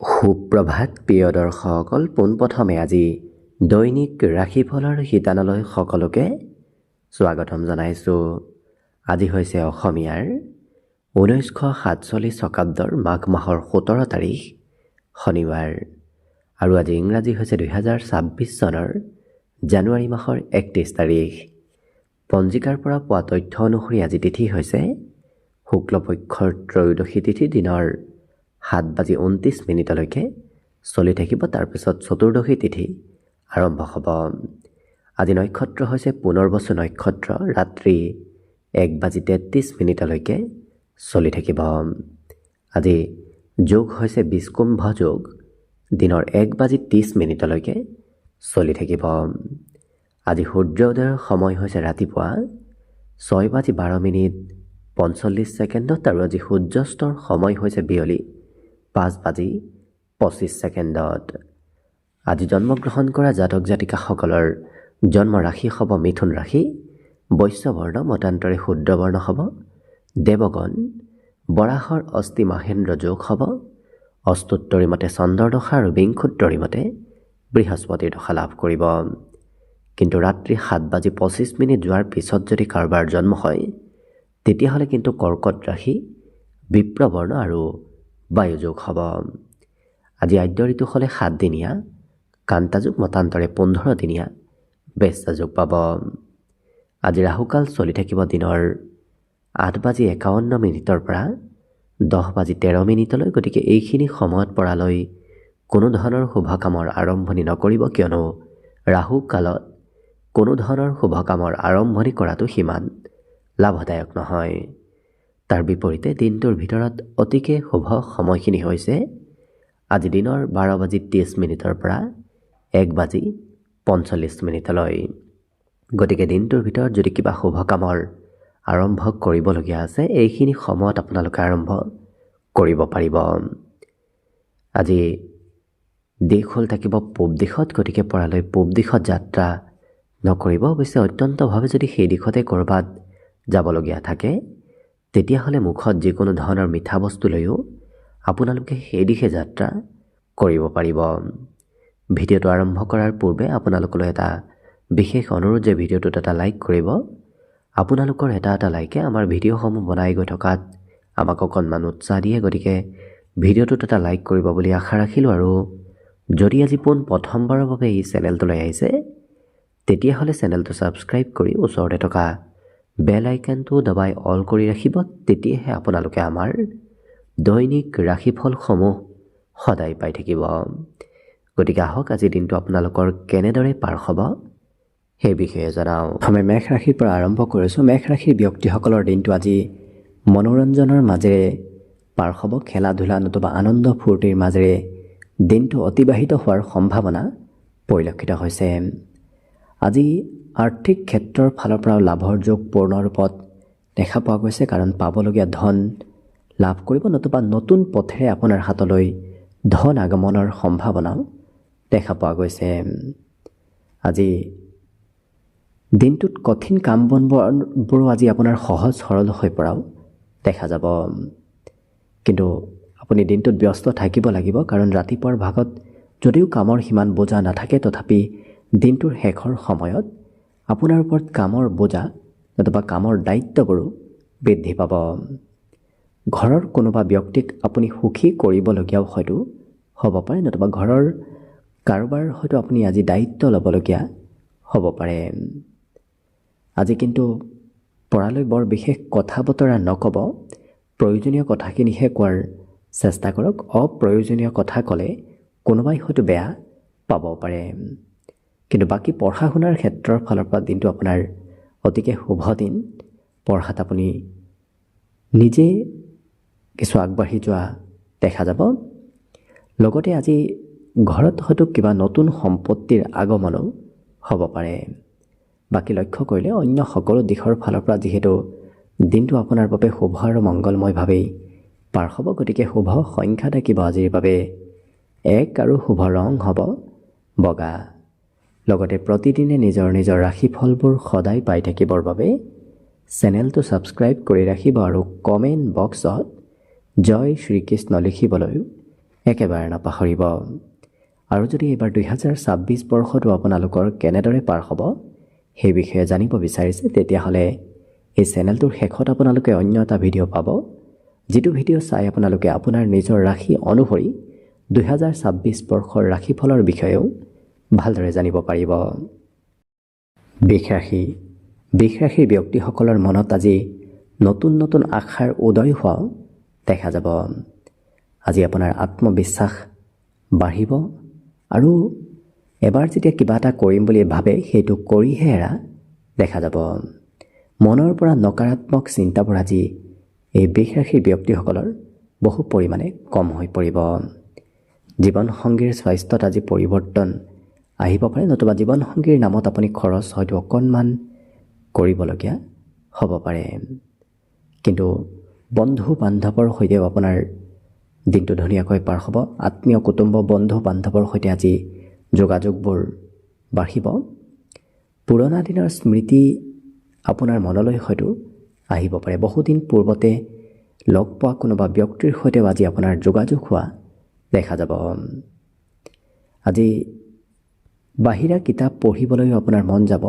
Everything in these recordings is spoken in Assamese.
সুপ্ৰভাত প্ৰিয় দৰ্শকসকল, পোনপ্ৰথমে আজি দৈনিক ৰাশিফলৰ শিতানলৈ সকলোকে স্বাগতম জনাইছোঁ। আজি হৈছে অসমীয়াৰ 1947 শকাব্দৰ মাঘ মাহৰ 17 তাৰিখ শনিবাৰ আৰু আজি ইংৰাজী হৈছে 2026 চনৰ জানুৱাৰী মাহৰ 31 তাৰিখ। পঞ্জিকাৰ পৰা পোৱা তথ্য অনুসৰি আজি তিথি হৈছে শুক্লপক্ষৰ ত্ৰয়োদশী তিথি, দিনৰ 7:29 চলি থাকিব। তাৰপিছত চতুৰ্দশী তিথি আৰম্ভ হ'ব। আজি নক্ষত্ৰ হৈছে পুনৰ্বসু নক্ষত্ৰ, ৰাত্ৰি 1:33 চলি থাকিব। আজি যোগ হৈছে বিষ্কুম্ভ যোগ, দিনৰ 1:30 চলি থাকিব। আজি সূৰ্যোদয়ৰ সময় হৈছে ৰাতিপুৱা 6:12 আৰু আজি সূৰ্যাস্তৰ সময় হৈছে বিয়লি 5:25। আজি জন্মগ্ৰহণ কৰা জাতক জাতিকাসকলৰ জন্ম ৰাশি হ'ব মিথুন ৰাশি, বৈশ্যবৰ্ণ মতান্তৰে শুদ্ৰবৰ্ণ হ'ব, দেৱগণ, বৰাহৰ অস্থি মাহেন্দ্ৰ যোগ হ'ব, অষ্টোত্তৰী মতে চন্দ্ৰদশা আৰু বিংশোত্তৰী মতে বৃহস্পতিৰ দশা লাভ কৰিব। কিন্তু ৰাত্ৰি 7:25 যোৱাৰ পিছত যদি কাৰোবাৰ জন্ম হয় তেতিয়াহ'লে কিন্তু কৰ্কট ৰাশি, বিপ্ৰবৰ্ণ আৰু বায়ুযোগ হ'ব। আজি আদ্য ঋতু হ'লে 7 দিনীয়া, কান্তাযোগ মতান্তৰে 15 দিনীয়া বেশ্যাযোগ পাব। আজি ৰাহুকাল চলি থাকিব দিনৰ 8:51 পৰা 10:13। গতিকে এইখিনি সময়ত পৰালৈ কোনো ধৰণৰ শুভ কামৰ আৰম্ভণি নকৰিব, কিয়নো ৰাহু কালত কোনো ধৰণৰ শুভ কামৰ আৰম্ভণি কৰাটো সিমান লাভদায়ক নহয়। তাৰ বিপৰীতে দিনটোৰ ভিতৰত অতিকে শুভ সময়খিনি হৈছে আজি দিনৰ 12:30 পৰা 1:45। গতিকে দিনটোৰ ভিতৰত যদি কিবা শুভ কামৰ আৰম্ভ কৰিবলগীয়া আছে, এইখিনি সময়ত আপোনালোকে আৰম্ভ কৰিব পাৰিব। আজি দিশ হ'ল থাকিব পূব দিশত, গতিকে পৰালৈ পূব দিশত যাত্ৰা নকৰিব। অৱশ্যে অত্যন্তভাৱে যদি সেই দিশতে ক'ৰবাত যাবলগীয়া থাকে তেতিয়াহ'লে মুখত যিকোনো ধৰণৰ মিঠা বস্তু লৈও আপোনালোকে সেই দিশে যাত্ৰা কৰিব পাৰিব। ভিডিঅ'টো আৰম্ভ কৰাৰ পূৰ্বে আপোনালোকলৈ এটা বিশেষ অনুৰোধ যে ভিডিঅ'টোত এটা লাইক কৰিব। আপোনালোকৰ এটা লাইকে আমাৰ ভিডিঅ'সমূহ বনাই গৈ থকাত আমাক অকণমান উৎসাহ দিয়ে। গতিকে ভিডিঅ'টোত এটা লাইক কৰিব বুলি আশা ৰাখিলোঁ। আৰু যদি আজি প্ৰথমবাৰৰ বাবে এই চেনেলটোলৈ আহিছে তেতিয়াহ'লে চেনেলটো ছাবস্ক্ৰাইব কৰি ওচৰতে থকা বেল আইকনটো দবাই অল কৰি ৰাখিব। তেতিয়াহে আপোনালোকে আমাৰ দৈনিক ৰাশিফলসমূহ সদায় পাই থাকিব। গতিকে আহক আজিৰ দিনটো আপোনালোকৰ কেনেদৰে পাৰ হ'ব সেই বিষয়ে জনাওঁ। প্ৰথমে মেষ ৰাশিৰ পৰা আৰম্ভ কৰিছোঁ। মেষ ৰাশিৰ ব্যক্তিসকলৰ দিনটো আজি মনোৰঞ্জনৰ মাজেৰে পাৰ হ'ব। খেলা ধূলা নতুবা আনন্দ ফূৰ্তিৰ মাজেৰে দিনটো অতিবাহিত হোৱাৰ সম্ভাৱনা পৰিলক্ষিত হৈছে। আজি আৰ্থিক ক্ষেত্ৰৰ ফালৰ পৰাও লাভৰ যোগ পূৰ্ণ ৰূপত দেখা পোৱা গৈছে, কাৰণ পাবলগীয়া ধন লাভ কৰিব, নতুবা নতুন পথেৰে আপোনাৰ হাতলৈ ধন আগমনৰ সম্ভাৱনাও দেখা পোৱা গৈছে। আজি দিনটোত কঠিন কাম বনবোৰো আজি আপোনাৰ সহজ সৰল হৈ পৰাও দেখা যাব। কিন্তু আপুনি দিনটোত ব্যস্ত থাকিব লাগিব, কাৰণ ৰাতিপুৱাৰ ভাগত যদিও কামৰ সিমান বোজা নাথাকে তথাপি দিনটোৰ শেষৰ সময়ত আপোনাৰ ওপৰত কামৰ বোজা নতুবা কামৰ দায়িত্ববোৰো বৃদ্ধি পাব। ঘৰৰ কোনোবা ব্যক্তিক আপুনি সুখী কৰিবলগীয়াও হয়তো হ'ব পাৰে, নতুবা ঘৰৰ কাৰোবাৰ হয়তো আপুনি আজি দায়িত্ব ল'বলগীয়া হ'ব পাৰে। আজি কিন্তু পৰালৈ বৰ বিশেষ কথা বতৰা নক'ব, প্ৰয়োজনীয় কথাখিনিহে কোৱাৰ চেষ্টা কৰক। অপ্ৰয়োজনীয় কথা ক'লে কোনোবাই হয়তো বেয়া পাব পাৰে। কিন্তু বাকী পঢ়া শুনাৰ ক্ষেত্ৰৰ ফালৰ পৰা দিনটো আপোনাৰ অতিকে শুভ দিন। পঢ়াত আপুনি নিজে কিছু আগবাঢ়ি যোৱা দেখা যাব। লগতে আজি ঘৰত হয়তো কিবা নতুন সম্পত্তিৰ আগমনো হ'ব পাৰে। বাকী লক্ষ্য কৰিলে অন্য সকলো দিশৰ ফালৰ পৰা যিহেতু দিনটো আপোনাৰ বাবে শুভ আৰু মংগলময়ভাৱেই পাৰ হ'ব, গতিকে শুভ সংখ্যা থাকিব আজিৰ বাবে 1 আৰু শুভ ৰং হ'ব বগা। লগতে প্ৰতিদিনে নিজৰ নিজৰ ৰাশিফলবোৰ সদায় পাই থাকিবৰ বাবে চেনেলটো ছাবস্ক্ৰাইব কৰি ৰাখিব আৰু কমেণ্ট বক্সত জয় শ্ৰীকৃষ্ণ লিখিবলৈও একেবাৰে নাপাহৰিব। আৰু যদি এইবাৰ 2026 বৰ্ষটো আপোনালোকৰ কেনেদৰে পাৰ হ'ব সেই বিষয়ে জানিব বিচাৰিছে, তেতিয়াহ'লে এই চেনেলটোৰ শেষত আপোনালোকে অন্য এটা ভিডিঅ' পাব, যিটো ভিডিঅ' চাই আপোনালোকে আপোনাৰ নিজৰ ৰাশি অনুসৰি 2026 বৰ্ষৰ ৰাশিফলৰ বিষয়েও ভালদৰে জানিব পাৰিব। বৃষ ৰাশিৰ ব্যক্তিসকলৰ মনত আজি নতুন নতুন আশাৰ উদয় হোৱাও দেখা যাব। আজি আপোনাৰ আত্মবিশ্বাস বাঢ়িব আৰু এবাৰ যেতিয়া কিবা এটা কৰিম বুলি ভাবে সেইটো কৰিহে এৰা দেখা যাব। মনৰ পৰা নকাৰাত্মক চিন্তাবোৰ আজি এই বৃষ ৰাশিৰ ব্যক্তিসকলৰ বহু পৰিমাণে কম হৈ পৰিব। জীৱনসংগীৰ স্বাস্থ্যত আজি পৰিৱৰ্তন আহিব পাৰে, নতুবা জীৱনসংগীৰ নামত আপুনি খৰচ হয়তো অকণমান কৰিবলগীয়া হ'ব পাৰে। কিন্তু বন্ধু বান্ধৱৰ সৈতেও আপোনাৰ দিনটো ধুনীয়াকৈ পাৰ হ'ব। আত্মীয় কুটুম্ব বন্ধু বান্ধৱৰ সৈতে আজি যোগাযোগবোৰ বাঢ়িব। পুৰণা দিনৰ স্মৃতি আপোনাৰ মনলৈ হয়তো আহিব পাৰে। বহুদিন পূৰ্বতে লগ পোৱা কোনোবা ব্যক্তিৰ সৈতেও আজি আপোনাৰ যোগাযোগ হোৱা দেখা যাব। আজি বাহিৰা কিতাপ পঢ়িবলৈও আপোনাৰ মন যাব।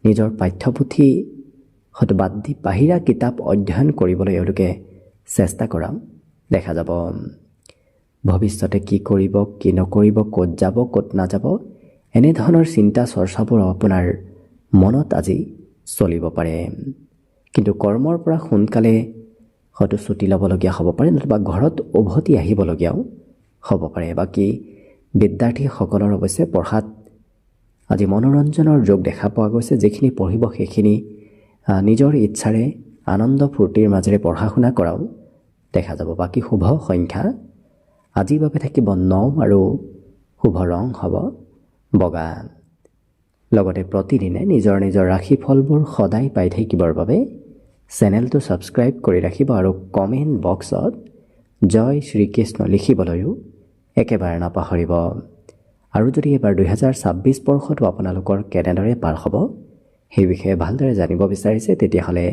নিজৰ পাঠ্যপুথি হয়তো বাদ দি বাহিৰা কিতাপ অধ্যয়ন কৰিবলৈ এওঁলোকে চেষ্টা কৰা দেখা যাব। ভৱিষ্যতে কি কৰিব কি নকৰিব, ক'ত যাব ক'ত নাযাব, এনেধৰণৰ চিন্তা চৰ্চাবোৰ আপোনাৰ মনত আজি চলিব পাৰে। কিন্তু কৰ্মৰ পৰা সোনকালে হয়তো ছুটি ল'বলগীয়া হ'ব পাৰে, নতুবা ঘৰত উভতি আহিবলগীয়াও হ'ব পাৰে। বাকী বিদ্যাৰ্থীসকলৰ অৱশ্যে পঢ়াত আজি মনোৰঞ্জনৰ যোগ দেখা পোৱা গৈছে। যিখিনি পঢ়িব সেইখিনি নিজৰ ইচ্ছাৰে আনন্দ ফূৰ্তিৰ মাজেৰে পঢ়া শুনা কৰাও দেখা যাব। বাকী শুভ সংখ্যা আজিৰ বাবে থাকিব 9 আৰু শুভ ৰং হ'ব বগা। লগতে প্ৰতিদিনে নিজৰ নিজৰ ৰাশিফলবোৰ সদায় পাই থাকিবৰ বাবে চেনেলটো ছাবস্ক্ৰাইব কৰি ৰাখিব আৰু কমেণ্ট বক্সত জয় শ্ৰীকৃষ্ণ লিখিবলৈও একেবাৰে নাপাহৰিব। আৰু যদি এইবাৰ 2026 বৰ্ষটো আপোনালোকৰ কেনেদৰে পাৰ হ'ব সেই বিষয়ে ভালদৰে জানিব বিচাৰিছে, তেতিয়াহ'লে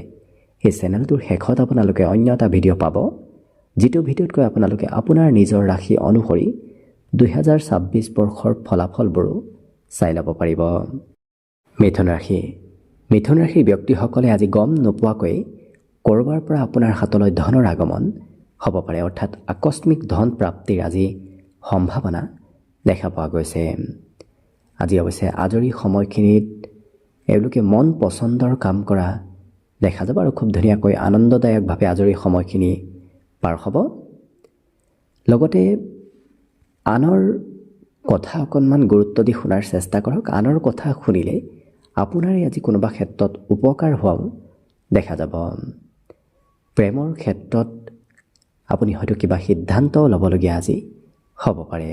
এই চেনেলটোৰ শেষত আপোনালোকে অন্য এটা ভিডিঅ' পাব, যিটো ভিডিঅ'তকৈ আপোনালোকে আপোনাৰ নিজৰ ৰাশি অনুসৰি 2026 বৰ্ষৰ ফলাফলবোৰো চাই ল'ব পাৰিব। মিথুন ৰাশিৰ ব্যক্তিসকলে আজি গম নোপোৱাকৈ ক'ৰবাৰ পৰা আপোনাৰ হাতলৈ ধনৰ আগমন হ'ব পাৰে, অৰ্থাৎ আকস্মিক ধন প্ৰাপ্তিৰ আজি সম্ভাৱনা দেখা পোৱা গৈছে। আজি অৱশ্যে আজৰি সময়খিনিত এওঁলোকে মন পচন্দৰ কাম কৰা দেখা যাব আৰু খুব ধুনীয়াকৈ আনন্দদায়কভাৱে আজৰি সময়খিনি পাৰ হ'ব। লগতে আনৰ কথা অকণমান গুৰুত্ব দি শুনাৰ চেষ্টা কৰক। আনৰ কথা শুনিলে আপোনাৰে আজি কোনোবা ক্ষেত্ৰত উপকাৰ হোৱাও দেখা যাব। প্ৰেমৰ ক্ষেত্ৰত আপুনি হয়তো কিবা সিদ্ধান্ত ল'বলগীয়া আজি হ'ব পাৰে।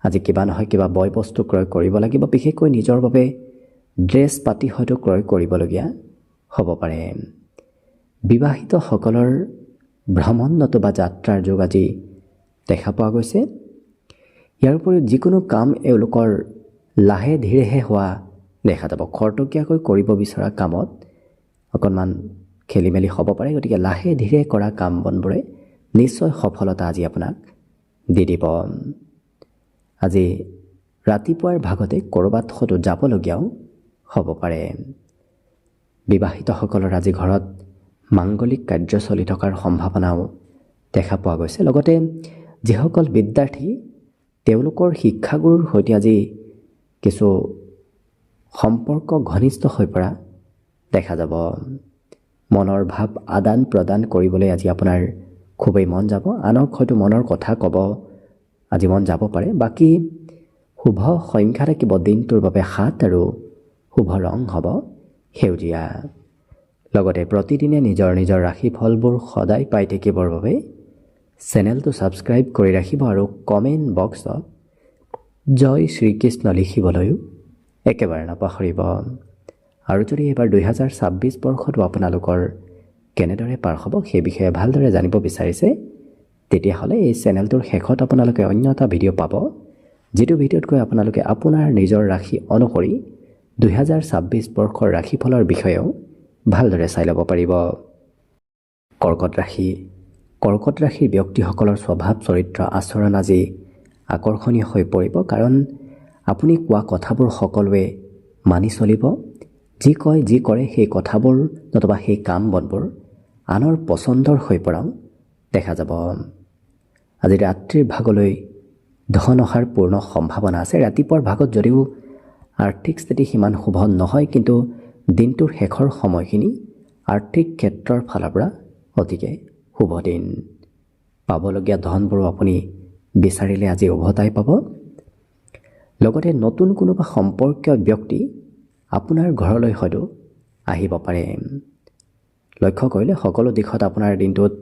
আজি কিবা নহয় কিবা বয় বস্তু ক্ৰয় কৰিব লাগিব, বিশেষকৈ নিজৰ বাবে ড্ৰেছ পাতি হয়তো ক্ৰয় কৰিবলগীয়া হ'ব পাৰে। বিবাহিতসকলৰ ভ্ৰমণ নতুবা যাত্ৰাৰ যোগ আজি দেখা পোৱা গৈছে। ইয়াৰ উপৰিও যিকোনো কাম এওঁলোকৰ লাহে ধীৰেহে হোৱা দেখা যাব। খৰতকীয়াকৈ কৰিব বিচৰা কামত অকণমান খেলি মেলি হ'ব পাৰে, গতিকে লাহে ধীৰে কৰা কাম বনবোৰে নিশ্চয় সফলতা আজি আপোনাক দি দিব। আজি ৰাতিপুৱাৰ ভাগতে ক'ৰবাত হয়তো যাবলগীয়াও হ'ব পাৰে। বিবাহিতসকলৰ আজি ঘৰত মাংগলিক কাৰ্য চলি থকাৰ সম্ভাৱনাও দেখা পোৱা গৈছে। লগতে যিসকল বিদ্যাৰ্থী তেওঁলোকৰ শিক্ষাগুৰুৰ সৈতে আজি কিছু সম্পৰ্ক ঘনিষ্ঠ হৈ পৰা দেখা যাব। মনৰ ভাৱ আদান প্ৰদান কৰিবলৈ আজি আপোনাৰ খুবেই মন যাব। আনক হয়তো মনৰ কথা ক'ব আজি মন যাব পাৰে। বাকী শুভ সংখ্যা থাকিব দিনটোৰ বাবে 7 আৰু শুভ ৰং হ'ব সেউজীয়া। লগতে প্ৰতিদিনে নিজৰ নিজৰ ৰাশিফলবোৰ সদায় পাই থাকিবৰ বাবে চেনেলটো ছাবস্ক্ৰাইব কৰি ৰাখিব আৰু কমেণ্ট বক্সত জয় শ্ৰীকৃষ্ণ লিখিবলৈও একেবাৰে নাপাহৰিব। আৰু যদি এইবাৰ 2026 বৰ্ষটো আপোনালোকৰ কেনেদৰে পাৰ হ'ব সেই বিষয়ে ভালদৰে জানিব বিচাৰিছে, তেতিয়াহ'লে এই চেনেলটোৰ শেষত আপোনালোকে অন্য এটা ভিডিঅ' পাব, যিটো ভিডিঅ'তকৈ আপোনালোকে আপোনাৰ নিজৰ ৰাশি অনুসৰি 2026 বৰ্ষৰ ৰাশিফলৰ বিষয়েও ভালদৰে চাই ল'ব পাৰিব। কৰ্কট ৰাশিৰ ব্যক্তিসকলৰ স্বভাৱ চৰিত্ৰ আচৰণ আজি আকৰ্ষণীয় হৈ পৰিব, কাৰণ আপুনি কোৱা কথাবোৰ সকলোৱে মানি চলিব। যি কয় যি কৰে সেই কথাবোৰ নতুবা সেই কাম বনবোৰ আনৰ পচন্দৰ হৈ পৰাও দেখা যাব। আজি ৰাত্ৰিৰ ভাগলৈ ধন অহাৰ পূৰ্ণ সম্ভাৱনা আছে। ৰাতিপুৱাৰ ভাগত যদিও আৰ্থিক স্থিতি সিমান শুভ নহয়, কিন্তু দিনটোৰ শেষৰ সময়খিনি আৰ্থিক ক্ষেত্ৰৰ ফালৰ পৰা অতিকে শুভ দিন। পাবলগীয়া ধনবোৰো আপুনি বিচাৰিলে আজি উভতাই পাব। লগতে নতুন কোনোবা সম্পৰ্কীয় ব্যক্তি আপোনাৰ ঘৰলৈ হয়তো আহিব পাৰে। লক্ষ্য কৰিলে সকলো দিশত আপোনাৰ দিনটোত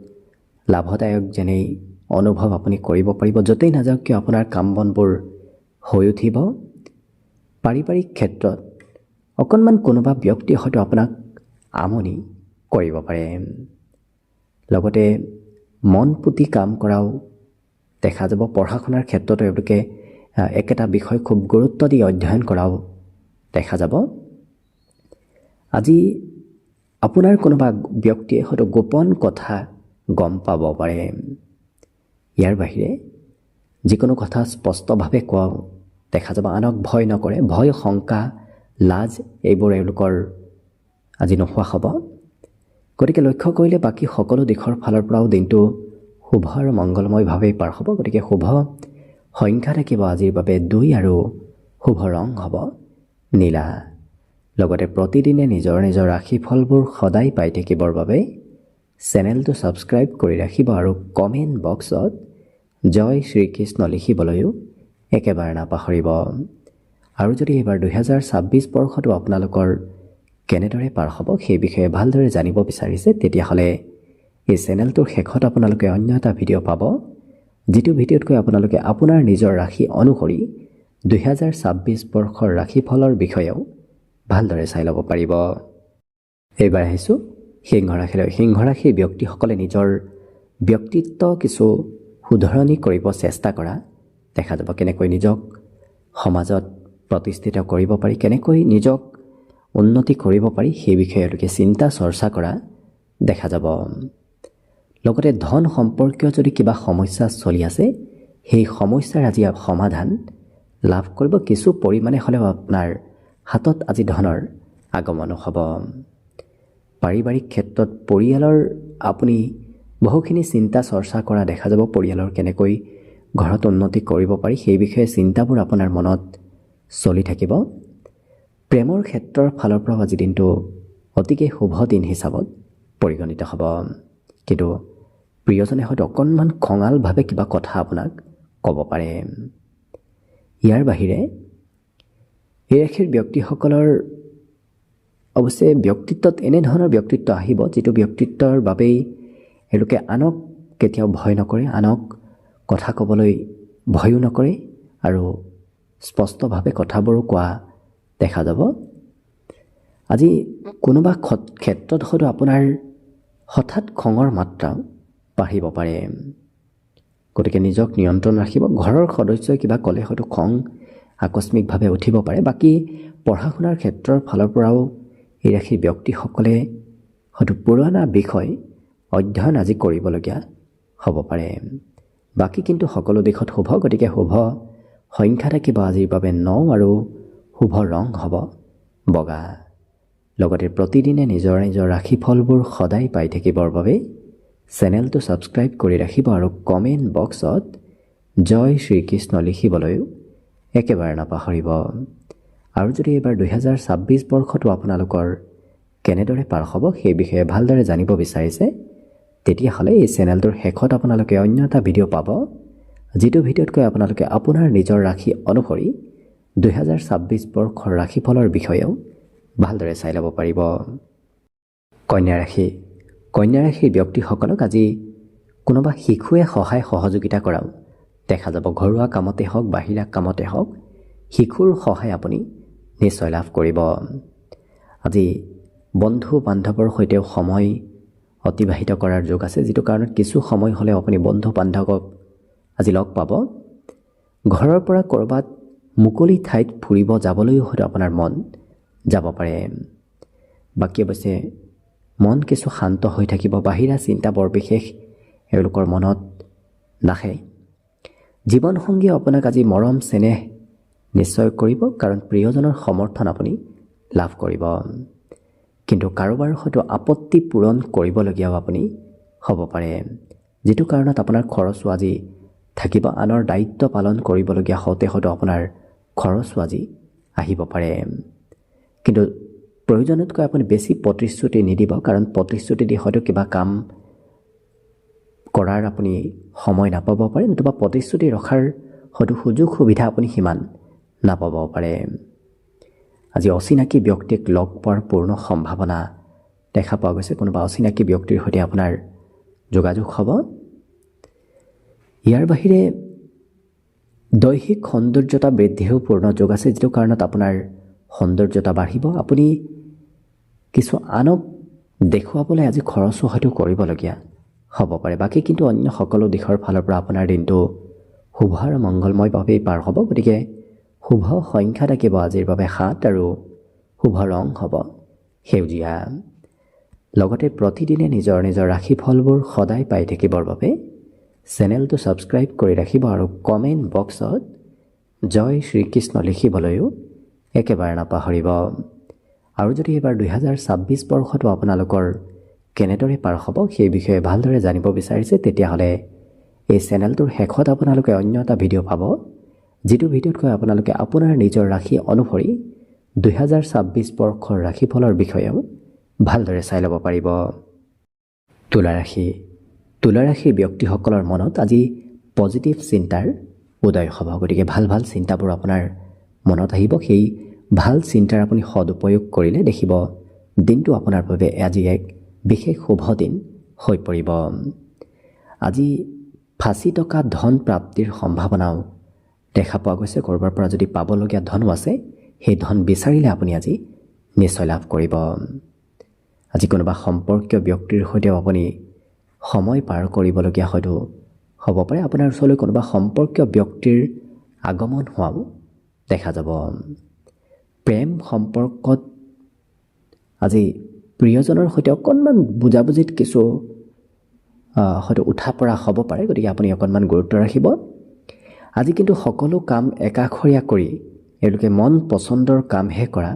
লাভদায়ক যেনেই অনুভৱ আপুনি কৰিব পাৰিব। য'তেই নাযাওক কিয় আপোনাৰ কাম বনবোৰ হৈ উঠিব। পাৰিবাৰিক ক্ষেত্ৰত অকণমান কোনোবা ব্যক্তিয়ে হয়তো আপোনাক আমনি কৰিব পাৰে। লগতে মন পুতি কাম কৰাও দেখা যাব। পঢ়া শুনাৰ ক্ষেত্ৰতো এওঁলোকে একেটা বিষয় খুব গুৰুত্ব দি অধ্যয়ন কৰাও দেখা যাব। আজি আপোনাৰ কোনোবা ব্যক্তিয়ে হয়তো গোপন কথা গম পাব পাৰে। ইয়াৰ বাহিৰে যিকোনো কথা স্পষ্টভাৱে কোৱাও দেখা যাব। আনক ভয় নকৰে। ভয় শংকা লাজ এইবোৰ এওঁলোকৰ আজি নোহোৱা হ'ব। গতিকে লক্ষ্য কৰিলে বাকী সকলো দিশৰ ফালৰ পৰাও দিনটো শুভ আৰু মংগলময়ভাৱেই পাৰ হ'ব। গতিকে শুভ সংখ্যা থাকিব আজিৰ বাবে 2 আৰু শুভ ৰং হ'ব নীলা। লগতে প্ৰতিদিনে নিজৰ নিজৰ ৰাশিফলবোৰ সদায় পাই থাকিবৰ বাবে চেনেলটো ছাবস্ক্ৰাইব কৰি ৰাখিব আৰু কমেণ্ট বক্সত জয় শ্ৰীকৃষ্ণ লিখিবলৈও একেবাৰে নাপাহৰিব। আৰু যদি এইবাৰ 2026 বৰ্ষটো আপোনালোকৰ কেনেদৰে পাৰ হ'ব সেই বিষয়ে ভালদৰে জানিব বিচাৰিছে, তেতিয়াহ'লে এই চেনেলটোৰ শেষত আপোনালোকে অন্য এটা ভিডিঅ' পাব, যিটো ভিডিঅ'তকৈ আপোনালোকে আপোনাৰ নিজৰ ৰাশি অনুসৰি 2026 বৰ্ষৰ ৰাশিফলৰ বিষয়েও ভালদৰে চাই ল'ব পাৰিব। এইবাৰ আহিছোঁ সিংহ ৰাশিলৈ। সিংহ ৰাশিৰ ব্যক্তিসকলে নিজৰ ব্যক্তিত্ব কিছু শুধৰণি কৰিব চেষ্টা কৰা দেখা যাব। কেনেকৈ নিজক সমাজত প্ৰতিষ্ঠিত কৰিব পাৰি, কেনেকৈ নিজক উন্নতি কৰিব পাৰি সেই বিষয়ে এওঁলোকে চিন্তা চৰ্চা কৰা দেখা যাব। লগতে ধন সম্পৰ্কীয় যদি কিবা সমস্যা চলি আছে, সেই সমস্যাৰ আজি সমাধান লাভ কৰিব। কিছু পৰিমাণে হ'লেও আপোনাৰ হাতত আজি ধনৰ আগমনো হ'ব। পাৰিবাৰিক ক্ষেত্ৰত পৰিয়ালৰ আপুনি বহুখিনি চিন্তা চৰ্চা কৰা দেখা যাব। পৰিয়ালৰ কেনেকৈ ঘৰত উন্নতি কৰিব পাৰি সেই বিষয়ে চিন্তাবোৰ আপোনাৰ মনত চলি থাকিব। প্ৰেমৰ ক্ষেত্ৰৰ ফালৰ পৰাও আজি দিনটো অতিকে শুভ দিন হিচাপত পৰিগণিত হ'ব। কিন্তু প্ৰিয়জনে হয়তো অকণমান খঙালভাৱে কিবা কথা আপোনাক ক'ব পাৰে। ইয়াৰ বাহিৰে এই ৰাশিৰ ব্যক্তিসকলৰ অৱশ্যে ব্যক্তিত্বত এনেধৰণৰ ব্যক্তিত্ব আহিব, যিটো ব্যক্তিত্বৰ বাবেই এওঁলোকে আনক কেতিয়াও ভয় নকৰে, আনক কথা ক'বলৈ ভয়ো নকৰে আৰু স্পষ্টভাৱে কথাবোৰো কোৱা দেখা যাব। আজি কোনোবা ক্ষেত্ৰত হয়তো আপোনাৰ হঠাৎ খঙৰ মাত্ৰা বাঢ়িব পাৰে। গতিকে নিজক নিয়ন্ত্ৰণ ৰাখিব। ঘৰৰ সদস্যই কিবা ক'লে হয়তো খং আকস্মিকভাৱে উঠিব পাৰে। বাকী পঢ়া শুনাৰ ক্ষেত্ৰৰ ফালৰ পৰাও এই ৰাশিৰ ব্যক্তিসকলে হয়তো পুৰণা বিষয় অধ্যয়ন আজি কৰিবলগীয়া হ'ব পাৰে। বাকী কিন্তু সকলো দিশত শুভ। গতিকে শুভ সংখ্যা থাকিব আজিৰ বাবে 9 আৰু শুভ ৰং হ'ব বগা। লগতে প্ৰতিদিনে নিজৰ নিজৰ ৰাশিফলবোৰ সদায় পাই থাকিবৰ বাবে চেনেলটো ছাবস্ক্ৰাইব কৰি ৰাখিব আৰু কমেণ্ট বক্সত জয় শ্ৰীকৃষ্ণ লিখিবলৈও একেবাৰে নাপাহৰিব। আৰু যদি এইবাৰ 2026 বৰ্ষটো আপোনালোকৰ কেনেদৰে পাৰ হ'ব সেই বিষয়ে ভালদৰে জানিব বিচাৰিছে, তেতিয়াহ'লে এই চেনেলটোৰ শেষত আপোনালোকে অন্য এটা ভিডিঅ' পাব, যিটো ভিডিঅ'তকৈ আপোনালোকে আপোনাৰ নিজৰ ৰাশি অনুসৰি 2026 বৰ্ষৰ ৰাশিফলৰ বিষয়েও ভালদৰে চাই ল'ব পাৰিব। কন্যা ৰাশি। কন্যা ৰাশিৰ ব্যক্তিসকলক আজি কোনোবা শিশুৱে সহায় সহযোগিতা কৰাও দেখা যাব। ঘৰুৱা কামতে হওক বাহিৰা কামতে হওক শিশুৰ সহায় আপুনি নিশ্চয় লাভ কৰিব। আজি বন্ধু বান্ধৱৰ সৈতেও সময় অতিবাহিত কৰাৰ যোগ আছে, যিটো কাৰণত কিছু সময় হ'লেও আপুনি বন্ধু বান্ধৱক আজি লগ পাব। ঘৰৰ পৰা ক'ৰবাত মুকলি ঠাইত ফুৰিব যাবলৈও হয়তো আপোনাৰ মন যাব পাৰে। বাকী অৱশ্যে মন কিছু শান্ত হৈ থাকিব। বাহিৰা চিন্তা বৰ বিশেষ এওঁলোকৰ মনত নাহে। জীৱনসংগীয়ে আপোনাক আজি মৰম চেনেহ নিশ্চয় কৰিব, কাৰণ প্ৰিয়জনৰ সমৰ্থন আপুনি লাভ কৰিব। কিন্তু কাৰোবাৰ হয়তো আপত্তি পূৰণ কৰিবলগীয়াও আপুনি হ'ব পাৰে, যিটো কাৰণত আপোনাৰ খৰচো আজি থাকিব। আনৰ দায়িত্ব পালন কৰিবলগীয়া হওঁতে হয়তো আপোনাৰ খৰচো আজি আহিব পাৰে। কিন্তু প্ৰয়োজনতকৈ আপুনি বেছি প্ৰতিশ্ৰুতি নিদিব, কাৰণ প্ৰতিশ্ৰুতি দি হয়তো কিবা কাম কৰাৰ আপুনি সময় নাপাব পাৰে, নতুবা প্ৰতিশ্ৰুতি ৰখাৰ হয়তো সুযোগ সুবিধা আপুনি সিমান নাপাব পাৰে। আজি অচিনাকি ব্যক্তিক লগ পোৱাৰ পূৰ্ণ সম্ভাৱনা দেখা পোৱা গৈছে। কোনোবা অচিনাকি ব্যক্তিৰ সৈতে আপোনাৰ যোগাযোগ হ'ব। ইয়াৰ বাহিৰে দৈহিক সৌন্দৰ্যতা বৃদ্ধিৰো পূৰ্ণ যোগ আছে, যিটো কাৰণত আপোনাৰ সৌন্দৰ্যতা বাঢ়িব। আপুনি কিছু আনক দেখুৱাবলৈ আজি খৰচো হয়তো কৰিবলগীয়া হ'ব পাৰে। বাকী কিন্তু অন্য সকলো দিশৰ ফালৰ পৰা আপোনাৰ দিনটো শুভ আৰু মংগলময়ভাৱেই পাৰ হ'ব। গতিকে শুভ সংখ্যা থাকিব আজিৰ বাবে 7 আৰু শুভ ৰং হ'ব সেউজীয়া। লগতে প্ৰতিদিনে নিজৰ নিজৰ ৰাশিফলবোৰ সদায় পাই থাকিবৰ বাবে চেনেলটো ছাবস্ক্ৰাইব কৰি ৰাখিব আৰু কমেণ্ট বক্সত জয় শ্ৰীকৃষ্ণ লিখিবলৈও একেবাৰে নাপাহৰিব। আৰু যদি এইবাৰ 2026 বৰ্ষটো আপোনালোকৰ কেনেদৰে পাৰ হ'ব সেই বিষয়ে ভালদৰে জানিব বিচাৰিছে, তেতিয়াহ'লে এই চেনেলটোৰ শেষত আপোনালোকে অন্য এটা ভিডিঅ' পাব, যিটো ভিডিঅ'তকৈ আপোনালোকে আপোনাৰ নিজৰ ৰাশি অনুসৰি 2026 বৰ্ষৰ ৰাশিফলৰ বিষয়েও ভালদৰে চাই ল'ব পাৰিব। তুলা ৰাশি। তুলা ৰাশিৰ ব্যক্তিসকলৰ মনত আজি পজিটিভ চিন্তাৰ উদয় হ'ব। গতিকে ভাল ভাল চিন্তাবোৰ আপোনাৰ মনত আহিব। সেই ভাল চিন্তাৰ আপুনি সদুপয়োগ কৰিলে দেখিব দিনটো আপোনাৰ বাবে আজি এক বিশেষ শুভ দিন হৈ পৰিব। আজি ফাঁচি থকা ধন প্ৰাপ্তিৰ সম্ভাৱনাও দেখা পোৱা গৈছে। ক'ৰবাৰ পৰা যদি পাবলগীয়া ধনো আছে, সেই ধন বিচাৰিলে আপুনি আজি নিশ্চয় লাভ কৰিব। আজি কোনোবা সম্পৰ্কীয় ব্যক্তিৰ সৈতেও আপুনি সময় পাৰ কৰিবলগীয়া হয়তো হ'ব পাৰে। আপোনাৰ ওচৰলৈ কোনোবা সম্পৰ্কীয় ব্যক্তিৰ আগমন হোৱাও দেখা যাব। প্ৰেম সম্পৰ্কত আজি প্ৰিয়জনৰ সৈতে অকণমান বুজাবুজিত কিছু হয়তো উঠা পৰা হ'ব পাৰে। গতিকে আপুনি অকণমান গুৰুত্ব ৰাখিব। আজি কিন্তু সকলো কাম একাষৰীয়া কৰি এওঁলোকে মন পচন্দৰ কামহে কৰা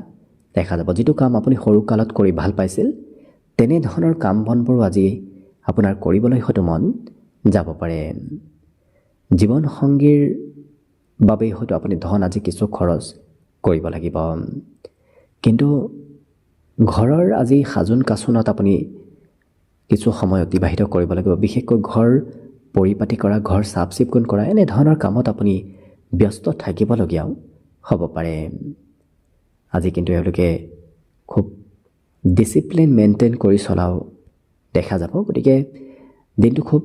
দেখা যাব। যিটো কাম আপুনি সৰুকালত কৰি ভাল পাইছিল, তেনেধৰণৰ কাম বনবোৰো আজি আপোনাৰ কৰিবলৈ হয়তো মন যাব পাৰে। জীৱনসংগীৰ বাবে হয়তো আপুনি ধন আজি কিছু খৰচ কৰিব লাগিব। কিন্তু ঘৰৰ আজি সাজোন কাচোনত আপুনি কিছু সময় অতিবাহিত কৰিব লাগিব। বিশেষকৈ ঘৰ পৰিপাতি কৰা, ঘৰ চাফ চিকুণ কৰা, এনেধৰণৰ কামত আপুনি ব্যস্ত থাকিবলগীয়াও হ'ব পাৰে। আজি কিন্তু এওঁলোকে খুব ডিচিপ্লিন মেইনটেইন কৰি চলাও দেখা যাব। গতিকে দিনটো খুব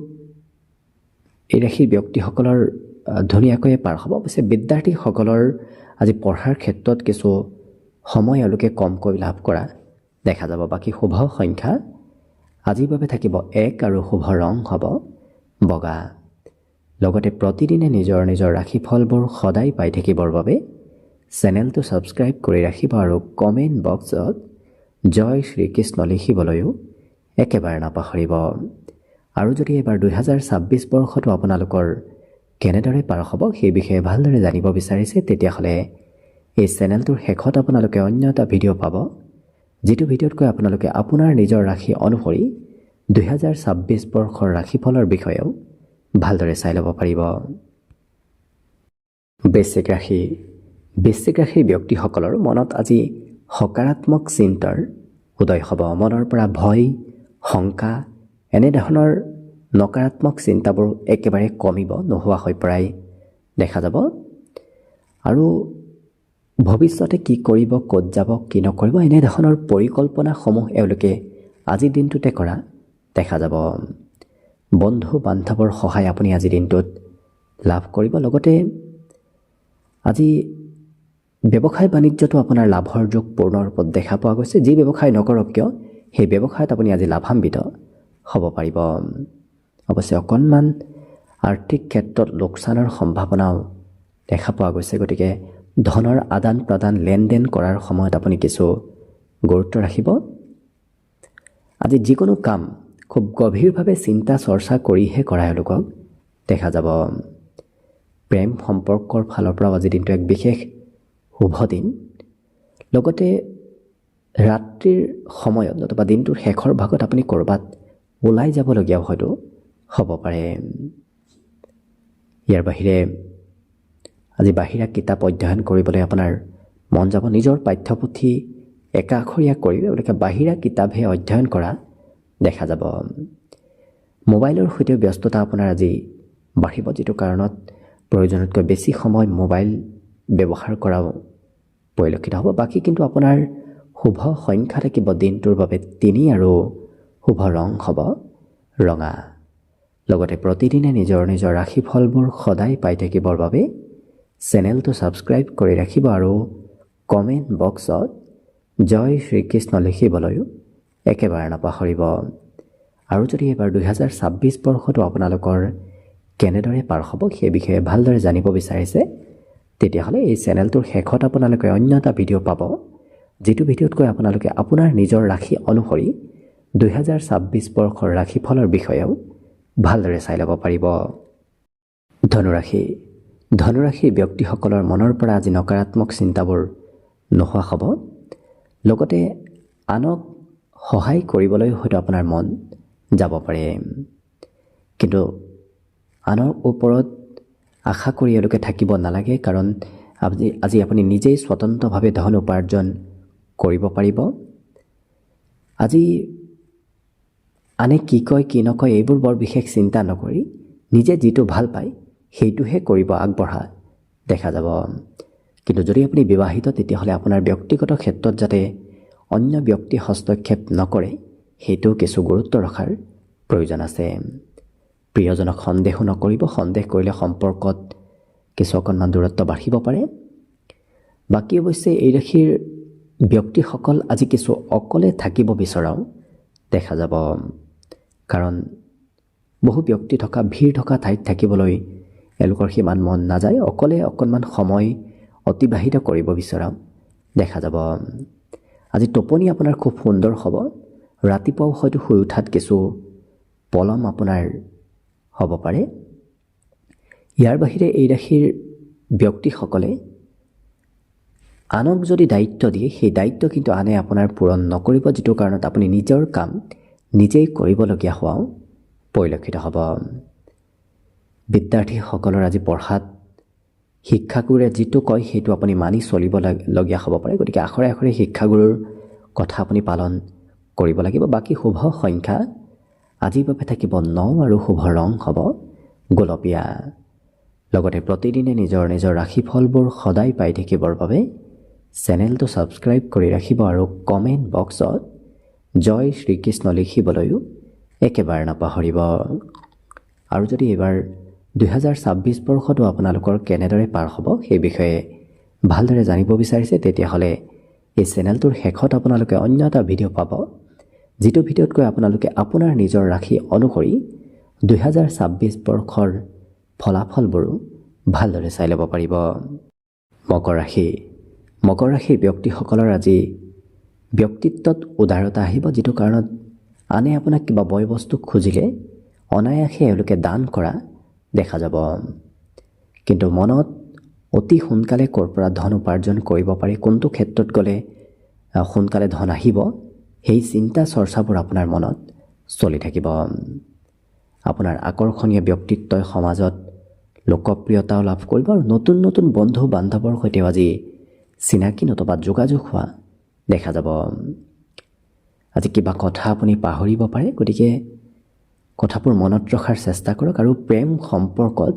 এই ৰাশিৰ ব্যক্তিসকলৰ ধুনীয়াকৈ পাৰ হ'ব। অৱশ্যে বিদ্যাৰ্থীসকলৰ আজি পঢ়াৰ ক্ষেত্ৰত কিছু সময় এওঁলোকে কমকৈ লাভ কৰা দেখা যাব। বাকী শুভ সংখ্যা আজিৰ বাবে থাকিব 1 আৰু শুভ ৰং হ'ব বগা। লগতে প্ৰতিদিনে নিজৰ নিজৰ ৰাশিফলবোৰ সদায় পাই থাকিবৰ বাবে চেনেলটো ছাবস্ক্ৰাইব কৰি ৰাখিব আৰু কমেণ্ট বক্সত জয় শ্ৰীকৃষ্ণ লিখিবলৈও একেবাৰে নাপাহৰিব। আৰু যদি এইবাৰ 2026 বৰ্ষটো আপোনালোকৰ কেনেদৰে পাৰ হ'ব সেই বিষয়ে ভালদৰে জানিব বিচাৰিছে, তেতিয়াহ'লে এই চেনেলটোৰ শেষত আপোনালোকে অন্য এটা ভিডিঅ' পাব, যিটো ভিডিঅ'তকৈ আপোনালোকে আপোনাৰ নিজৰ ৰাশি অনুসৰি 2026 বৰ্ষৰ ৰাশিফলৰ বিষয়েও ভালদৰে চাই ল'ব পাৰিব। বৃশ্চিক ৰাশি। বৃশ্চিক ৰাশিৰ ব্যক্তিসকলৰ মনত আজি সকাৰাত্মক চিন্তাৰ উদয় হ'ব। মনৰ পৰা ভয়, শংকা, এনেধৰণৰ নকাৰাত্মক চিন্তাবোৰ একেবাৰে কমিব, নোহোৱা হৈ পৰাই দেখা যাব। আৰু ভৱিষ্যতে কি কৰিব, ক'ত যাব, কি নকৰিব, এনেধৰণৰ পৰিকল্পনাসমূহ এওঁলোকে আজিৰ দিনটোতে কৰা দেখা যাব। বন্ধু বান্ধৱৰ সহায় আপুনি আজিৰ দিনটোত লাভ কৰিব। লগতে আজি ব্যৱসায় বাণিজ্যটো আপোনাৰ লাভৰ যোগ পূৰ্ণ ৰূপত দেখা পোৱা গৈছে। যি ব্যৱসায় নকৰক কিয়, সেই ব্যৱসায়ত আপুনি আজি লাভান্বিত হ'ব পাৰিব। অৱশ্যে অকণমান আৰ্থিক ক্ষেত্ৰত লোকচানৰ সম্ভাৱনাও দেখা পোৱা গৈছে। গতিকে ধনৰ আদান প্ৰদান লেনদেন কৰাৰ সময়ত আপুনি কিছু গুৰুত্ব ৰাখিব। আজি যিকোনো কাম খুব গভীৰভাৱে চিন্তা চৰ্চা কৰিহে কৰা এওঁলোকক দেখা যাব। প্ৰেম সম্পৰ্কৰ ফালৰ পৰাও আজি দিনটো এক বিশেষ শুভ দিন। লগতে ৰাত্ৰিৰ সময়ত অথবা দিনটোৰ শেষৰ ভাগত আপুনি ক'ৰবাত ওলাই যাবলগীয়াও হয়তো হ'ব পাৰে। ইয়াৰ বাহিৰে আজি বাহিৰা কিতাপ অধ্যয়ন কৰিবলৈ আপোনাৰ মন যাব। নিজৰ পাঠ্যপুথি একাষৰীয়া কৰি তেওঁলোকে বাহিৰা কিতাপহে অধ্যয়ন কৰা দেখা যাব। মোবাইলৰ সৈতে ব্যস্ততা আপোনাৰ আজি বাঢ়িব, যিটো কাৰণত প্ৰয়োজনতকৈ বেছি সময় মোবাইল ব্যৱহাৰ কৰাও পৰিলক্ষিত হ'ব। বাকী কিন্তু আপোনাৰ শুভ সংখ্যা থাকিব দিনটোৰ বাবে 3 আৰু শুভ ৰং হ'ব ৰঙা। লগতে প্ৰতিদিনে নিজৰ নিজৰ ৰাশিফলবোৰ সদায় পাই থাকিবৰ বাবে চেনেলটো ছাবস্ক্ৰাইব কৰি ৰাখিব আৰু কমেণ্ট বক্সত জয় শ্ৰীকৃষ্ণ লিখিবলৈও একেবাৰে নাপাহৰিব। আৰু যদি এইবাৰ 2026 বৰ্ষটো আপোনালোকৰ কেনেদৰে পাৰ হ'ব সেই বিষয়ে ভালদৰে জানিব বিচাৰিছে, তেতিয়াহ'লে এই চেনেলটোৰ শেষত আপোনালোকে অন্য এটা ভিডিঅ' পাব, যিটো ভিডিঅ'তকৈ আপোনালোকে আপোনাৰ নিজৰ ৰাশি অনুসৰি 2026 বৰ্ষৰ ৰাশিফলৰ বিষয়েও ভালদৰে চাই ল'ব পাৰিব। ধনুৰাশিৰ ব্যক্তিসকলৰ মনৰ পৰা আজি নকাৰাত্মক চিন্তাবোৰ নোহোৱা হ'ব। লগতে আনক সহায় কৰিবলৈ হয়তো আপোনাৰ মন যাব পাৰে, কিন্তু আনৰ ওপৰত আশা কৰি এওঁলোকে থাকিব নালাগে, কাৰণ আজি আপুনি নিজেই স্বতন্ত্ৰভাৱে ধন উপাৰ্জন কৰিব পাৰিব। আজি আনে কি কয় কি নকয় এইবোৰ বৰ বিশেষ চিন্তা নকৰি নিজে যিটো ভাল পায় সেইটোহে কৰিব আগবঢ়া দেখা যাব। কিন্তু যদি আপুনি বিবাহিত, তেতিয়াহ'লে আপোনাৰ ব্যক্তিগত ক্ষেত্ৰত যাতে অন্য ব্যক্তি হস্তক্ষেপ নকৰে সেইটো কিছু গুৰুত্ব ৰখাৰ প্ৰয়োজন আছে। প্ৰিয়জনক সন্দেহো নকৰিব, সন্দেহ কৰিলে সম্পৰ্কত কিছু অকণমান দূৰত্ব বাঢ়িব পাৰে। বাকী অৱশ্যে এই ৰাশিৰ ব্যক্তিসকল আজি কিছু অকলে থাকিব বিচৰাও দেখা যাব, কাৰণ বহু ব্যক্তি থকা ভিৰ থকা ঠাইত থাকিবলৈ এওঁলোকৰ সিমান মন নাযায়। অকলে অকণমান সময় অতিবাহিত কৰিব বিচৰাও দেখা যাব। আজি টোপনি আপোনাৰ খুব সুন্দৰ হ'ব। ৰাতিপুৱাও হয়তো শুই উঠাত কিছু পলম আপোনাৰ হ'ব পাৰে। ইয়াৰ বাহিৰে এই ৰাশিৰ ব্যক্তিসকলে আনক যদি দায়িত্ব দিয়ে সেই দায়িত্ব কিন্তু আনে আপোনাৰ পূৰণ নকৰিব, যিটো কাৰণত আপুনি নিজৰ কাম নিজেই কৰিবলগীয়া হোৱাও পৰিলক্ষিত হ'ব। বিদ্যাৰ্থীসকলৰ আজি পঢ়াত শিক্ষাগুৰুৱে যিটো কয় সেইটো আপুনি মানি চলিবলগীয়া হ'ব পাৰে, গতিকে আখৰে আখৰে শিক্ষাগুৰুৰ কথা আপুনি পালন কৰিব লাগিব। বাকী শুভ সংখ্যা আজিৰ বাবে থাকিব 9 আৰু শুভ ৰং হ'ব গোলপীয়া। লগতে প্ৰতিদিনে নিজৰ নিজৰ ৰাশিফলবোৰ সদায় পাই থাকিবৰ বাবে চেনেলটো ছাবস্ক্ৰাইব কৰি ৰাখিব আৰু কমেণ্ট বক্সত জয় শ্ৰীকৃষ্ণ লিখিবলৈও একেবাৰে নাপাহৰিব। আৰু যদি এইবাৰ 2026 বৰ্ষটো আপোনালোকৰ কেনেদৰে পাৰ হ'ব সেই বিষয়ে ভালদৰে জানিব বিচাৰিছে, তেতিয়াহ'লে এই চেনেলটোৰ শেষত আপোনালোকে অন্য এটা ভিডিঅ' পাব, যিটো ভিডিঅ'তকৈ আপোনালোকে আপোনাৰ নিজৰ ৰাশি অনুসৰি 2026 বৰ্ষৰ ফলাফলবোৰো ভালদৰে চাই ল'ব পাৰিব। মকৰ ৰাশিৰ ব্যক্তিসকলৰ আজি ব্যক্তিত্বত উদাৰতা আহিব, যিটো কাৰণত আনে আপোনাক কিবা বয় বস্তু খুজিলে অনায়াসে এওঁলোকে দান কৰা দেখা যাব। কিন্তু মনত অতি সোনকালে ক'ৰ পৰা ধন উপাৰ্জন কৰিব পাৰি, কোনটো ক্ষেত্ৰত গ'লে সোনকালে ধন আহিব, সেই চিন্তা চৰ্চাবোৰ আপোনাৰ মনত চলি থাকিব। আপোনাৰ আকৰ্ষণীয় ব্যক্তিত্বই সমাজত লোকপ্ৰিয়তাও লাভ কৰিব আৰু নতুন নতুন বন্ধু বান্ধৱৰ সৈতেও আজি চিনাকি নতুবা যোগাযোগ হোৱা দেখা যাব। আজি কিবা কথা আপুনি পাহৰিব পাৰে, গতিকে কথাবোৰ মনত ৰখাৰ চেষ্টা কৰক। আৰু প্ৰেম সম্পৰ্কত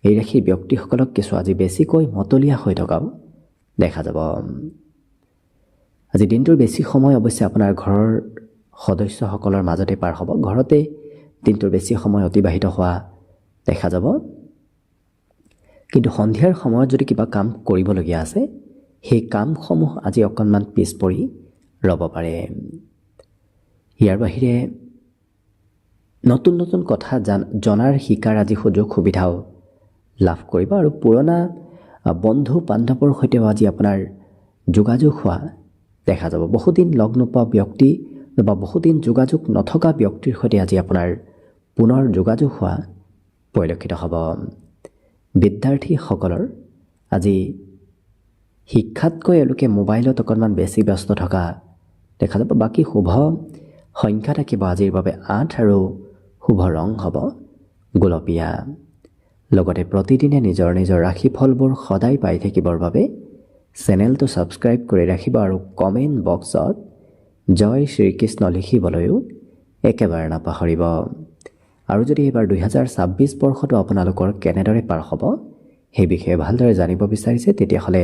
এই ৰাশিৰ ব্যক্তিসকলক কিছু আজি বেছিকৈ মতলীয়া হৈ থকাও দেখা যাব। আজি দিনটোৰ বেছি সময় অৱশ্যে আপোনাৰ ঘৰৰ সদস্যসকলৰ মাজতে পাৰ হ'ব, ঘৰতে দিনটোৰ বেছি সময় অতিবাহিত হোৱা দেখা যাব। কিন্তু সন্ধিয়াৰ সময়ত যদি কিবা কাম কৰিবলগীয়া আছে, সেই কামসমূহ আজি অকণমান পিছ পৰি ৰ'ব পাৰে। ইয়াৰ বাহিৰে নতুন নতুন কথা জনাৰ শিকাৰ আজি সুযোগ সুবিধাও লাভ কৰিব আৰু পুৰণা বন্ধু বান্ধৱৰ সৈতেও আজি আপোনাৰ যোগাযোগ হোৱা দেখা যাব। বহুদিন লগ নোপোৱা ব্যক্তি বা বহুদিন যোগাযোগ নথকা ব্যক্তিৰ সৈতে আজি আপোনাৰ পুনৰ যোগাযোগ হোৱা পৰিলক্ষিত হ'ব। বিদ্যাৰ্থীসকলৰ আজি শিক্ষাতকৈ এওঁলোকে মোবাইলত অকণমান বেছি ব্যস্ত থকা দেখা যাব। বাকী শুভ সংখ্যা থাকিব আজিৰ বাবে 8 আৰু শুভ ৰং হ'ব গোলপীয়া। লগতে প্ৰতিদিনে নিজৰ নিজৰ ৰাশিফলবোৰ সদায় পাই থাকিবৰ বাবে চেনেলটো ছাবস্ক্ৰাইব কৰি ৰাখিব আৰু কমেণ্ট বক্সত জয় শ্ৰীকৃষ্ণ লিখিবলৈও একেবাৰে নাপাহৰিব। আৰু যদি এইবাৰ 2026 বৰ্ষটো আপোনালোকৰ কেনেদৰে পাৰ হ'ব সেই বিষয়ে ভালদৰে জানিব বিচাৰিছে, তেতিয়াহ'লে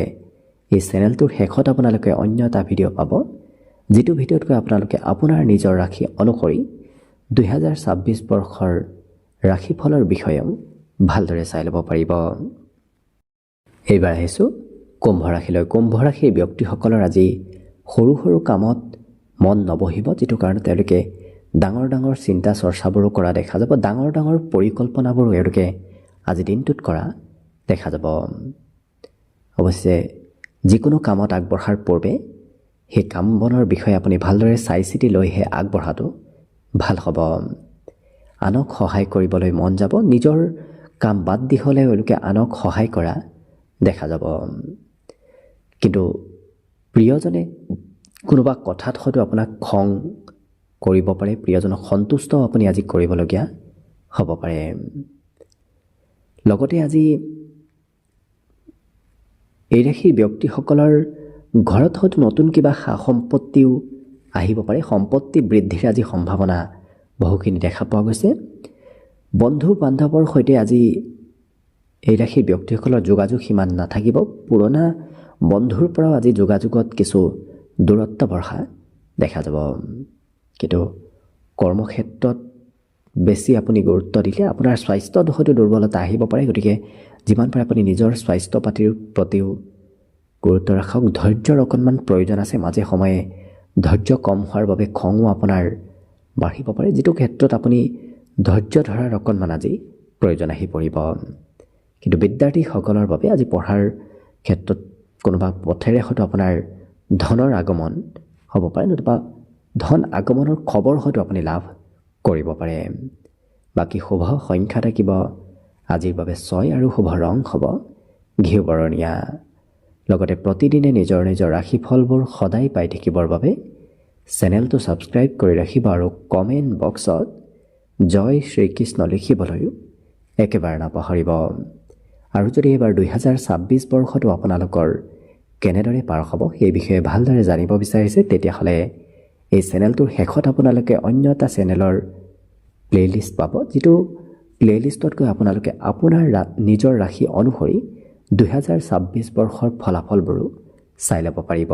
এই চেনেলটোৰ শেষত আপোনালোকে অন্য এটা ভিডিঅ' পাব, যিটো ভিডিঅ'তকৈ আপোনালোকে আপোনাৰ নিজৰ ৰাশি অনুসৰি 2026 বৰ্ষৰ ৰাশিফলৰ বিষয়েও ভালদৰে চাই ল'ব পাৰিব। এইবাৰ আহিছোঁ কুম্ভ ৰাশিলৈ। কুম্ভ ৰাশিৰ ব্যক্তিসকলৰ আজি সৰু সৰু কামত মন নবহিব, যিটো কাৰণে তেওঁলোকে ডাঙৰ ডাঙৰ চিন্তা চৰ্চাবোৰো কৰা দেখা যাব। ডাঙৰ ডাঙৰ পৰিকল্পনাবোৰো এওঁলোকে আজি দিনটোত কৰা দেখা যাব। অৱশ্যে যিকোনো কামত আগবঢ়াৰ পূৰ্বে সেই কাম বনৰ বিষয়ে আপুনি ভালদৰে চাই চিতি লৈহে আগবঢ়াটো ভাল হ'ব। আনক সহায় কৰিবলৈ মন যাব। নিজৰ কাম বাদ দি হ'লেও এওঁলোকে আনক সহায় কৰা দেখা যাব। কিন্তু প্ৰিয়জনে কোনোবা কথাত হয়তো আপোনাক খং কৰিব পাৰে, প্ৰিয়জনক সন্তুষ্ট আপুনি আজি কৰিবলগীয়া হ'ব পাৰে। লগতে আজি এই ৰাশিৰ ব্যক্তিসকলৰ ঘৰত হয়তো নতুন কিবা সা সম্পত্তিও আহিব পাৰে। সম্পত্তি বৃদ্ধিৰ আজি সম্ভাৱনা বহুখিনি দেখা পোৱা গৈছে। বন্ধু বান্ধৱৰ সৈতে আজি এই ৰাশিৰ ব্যক্তিসকলৰ যোগাযোগ সিমান নাথাকিব। পুৰণা বন্ধুৰ পৰাও আজি যোগাযোগত কিছু দূৰত্ব বঢ়া দেখা যাব। কিন্তু কৰ্মক্ষেত্ৰত বেছি আপুনি গুৰুত্ব দিলে আপোনাৰ স্বাস্থ্যত হয়তো দুৰ্বলতা আহিব পাৰে। গতিকে যিমান পাৰে আপুনি নিজৰ স্বাস্থ্য পাতিৰ প্ৰতিও গুৰুত্ব ৰাখক। ধৈৰ্যৰ অকণমান প্ৰয়োজন আছে। মাজে সময়ে ধৈৰ্য কম হোৱাৰ বাবে খঙো আপোনাৰ বাঢ়িব পাৰে, যিটো ক্ষেত্ৰত আপুনি ধৈৰ্য ধৰাৰ অকণমান আজি প্ৰয়োজন আহি পৰিব। কিন্তু বিদ্যাৰ্থীসকলৰ বাবে আজি পঢ়াৰ ক্ষেত্ৰত কোনোবা পথেৰে হয়তো আপোনাৰ ধনৰ আগমন হ'ব পাৰে, নতুবা ধন আগমনৰ খবৰ হয়তো আপুনি লাভ কৰিব পাৰে। বাকী শুভ সংখ্যা থাকিব আজিৰ বাবে 6 আৰু শুভ ৰং হ'ব ঘিউ বৰণীয়া। লগতে প্ৰতিদিনে নিজৰ নিজৰ ৰাশিফলবোৰ সদায় পাই থাকিবৰ বাবে চেনেলটো ছাবস্ক্ৰাইব কৰি ৰাখিব আৰু কমেণ্ট বক্সত জয় শ্ৰীকৃষ্ণ লিখিবলৈও একেবাৰে নাপাহৰিব। আৰু যদি এইবাৰ 2026 বৰ্ষটো আপোনালোকৰ কেনেদৰে পাৰ হ'ব সেই বিষয়ে ভালদৰে জানিব বিচাৰিছে, তেতিয়াহ'লে এই চেনেলটোৰ শেষত আপোনালোকে অন্য এটা চেনেলৰ প্লে'লিষ্ট পাব, যিটো প্লে'লিষ্টতকৈ আপোনালোকে আপোনাৰ নিজৰ ৰাশি অনুসৰি 2026 বৰ্ষৰ ফলাফলবোৰো চাই ল'ব পাৰিব।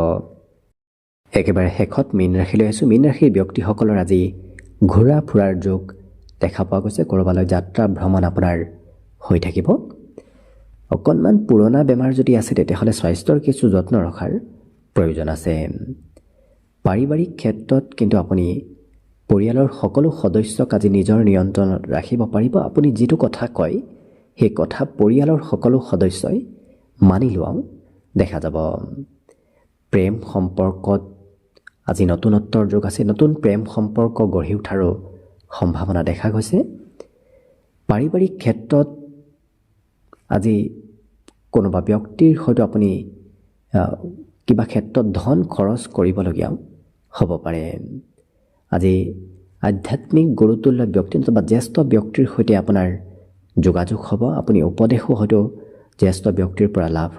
একেবাৰে শেষত মীন ৰাশিলৈ আছোঁ। মীন ৰাশিৰ ব্যক্তিসকলৰ আজি ঘূৰা ফুৰাৰ যোগ দেখা পোৱা গৈছে। ক'ৰবালৈ যাত্ৰা ভ্ৰমণ আপোনাৰ হৈ থাকিব। অকণমান পুৰণা বেমাৰ যদি আছে তেতিয়াহ'লে স্বাস্থ্যৰ কিছু যত্ন ৰখাৰ প্ৰয়োজন আছে। পাৰিবাৰিক ক্ষেত্ৰত কিন্তু আপুনি পৰিয়ালৰ সকলো সদস্যক আজি নিজৰ নিয়ন্ত্ৰণত ৰাখিব পাৰিব। আপুনি যিটো কথা কয় সেই কথা পৰিয়ালৰ সকলো সদস্যই মানি লোৱাও দেখা যাব। প্ৰেম সম্পৰ্কত আজি নতুনত্বৰ যোগ আছে। নতুন প্ৰেম সম্পৰ্ক গঢ়ি উঠাৰো সম্ভাৱনা দেখা গৈছে। পাৰিবাৰিক ক্ষেত্ৰত আজি কোনোবা ব্যক্তিৰ হয়তো আপুনি কিবা ক্ষেত্ৰত ধন খৰচ কৰিবলগীয়াও হ'ব পাৰে। আজি আধ্যাত্মিক গুৰুতুল্য ব্যক্তি বা জ্যেষ্ঠ ব্যক্তিৰ সৈতে আপোনাৰ যোগাযোগ হ'ব। আপুনি উপদেশো হয়তো জ্যেষ্ঠ ব্যক্তিৰ পৰা লাভ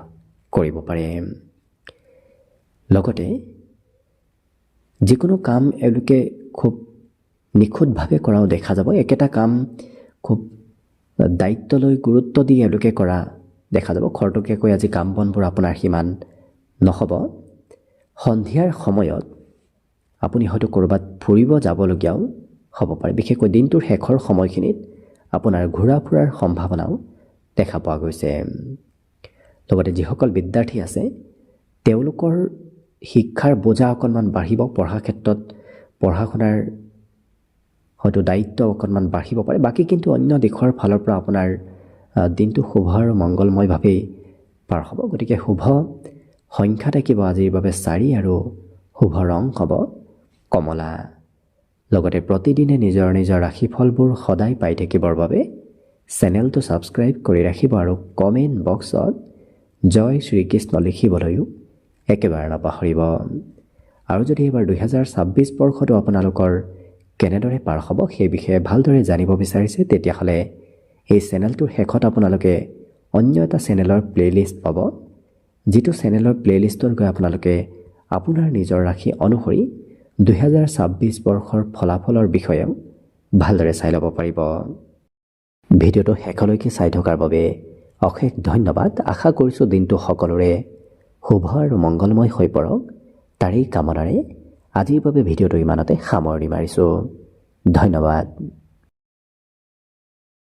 কৰিব পাৰে। লগতে যিকোনো কাম এওঁলোকে খুব নিখুঁতভাৱে কৰাও দেখা যাব। একেটা কাম খুব দায়িত্ব লৈ গুৰুত্ব দি এওঁলোকে কৰা দেখা যাব। খৰতকীয়াকৈ আজি কাম বনবোৰ আপোনাৰ সিমান নহ'ব। সন্ধিয়াৰ সময়ত আপুনি হয়তো ক'ৰবাত ফুৰিব যাবলগীয়াও হ'ব পাৰে। বিশেষকৈ দিনটোৰ শেষৰ সময়খিনিত আপোনাৰ ঘূৰা ফুৰাৰ সম্ভাৱনাও দেখা পোৱা গৈছে। লগতে যিসকল বিদ্যাৰ্থী আছে তেওঁলোকৰ শিক্ষাৰ বোজা অকণমান বাঢ়িব। পঢ়াৰ ক্ষেত্ৰত পঢ়া শুনাৰ হয়তো দায়িত্ব অকণমান বাঢ়িব পাৰে। বাকী কিন্তু অন্য দিশৰ ফালৰ পৰা আপোনাৰ দিনটো শুভ আৰু মংগলময়ভাৱেই পাৰ হ'ব। গতিকে শুভ সংখ্যা থাকিব আজিৰ বাবে 4 আৰু শুভ ৰং হ'ব কমলা। লগতে প্ৰতিদিনে নিজৰ নিজৰ ৰাশিফলবোৰ সদায় পাই থাকিবৰ বাবে চেনেলটো ছাবস্ক্ৰাইব কৰি ৰাখিব আৰু কমেণ্ট বক্সত জয় শ্ৰীকৃষ্ণ লিখিবলৈও একেবাৰে নাপাহৰিব। আৰু যদি এইবাৰ 2026 বৰ্ষটো আপোনালোকৰ কেনেদৰে পাৰ হ'ব সেই বিষয়ে ভালদৰে জানিব বিচাৰিছে, তেতিয়াহ'লে এই চেনেলটোৰ শেষত আপোনালোকে অন্য এটা চেনেলৰ প্লে'লিষ্ট পাব, যিটো চেনেলৰ প্লে'লিষ্টত গৈ আপোনালোকে আপোনাৰ নিজৰ ৰাশি অনুসৰি 2026 বৰ্ষৰ ফলাফলৰ বিষয়েও ভালদৰে চাই ল'ব পাৰিব। ভিডিঅ'টো শেষলৈকে চাই থকাৰ বাবে অশেষ ধন্যবাদ। আশা কৰিছোঁ দিনটো সকলোৰে শুভ আৰু মংগলময় হৈ পৰক, তাৰেই কামনাৰে আজিৰ বাবে ভিডিঅ'টো ইমানতে সামৰণি মাৰিছোঁ। ধন্যবাদ।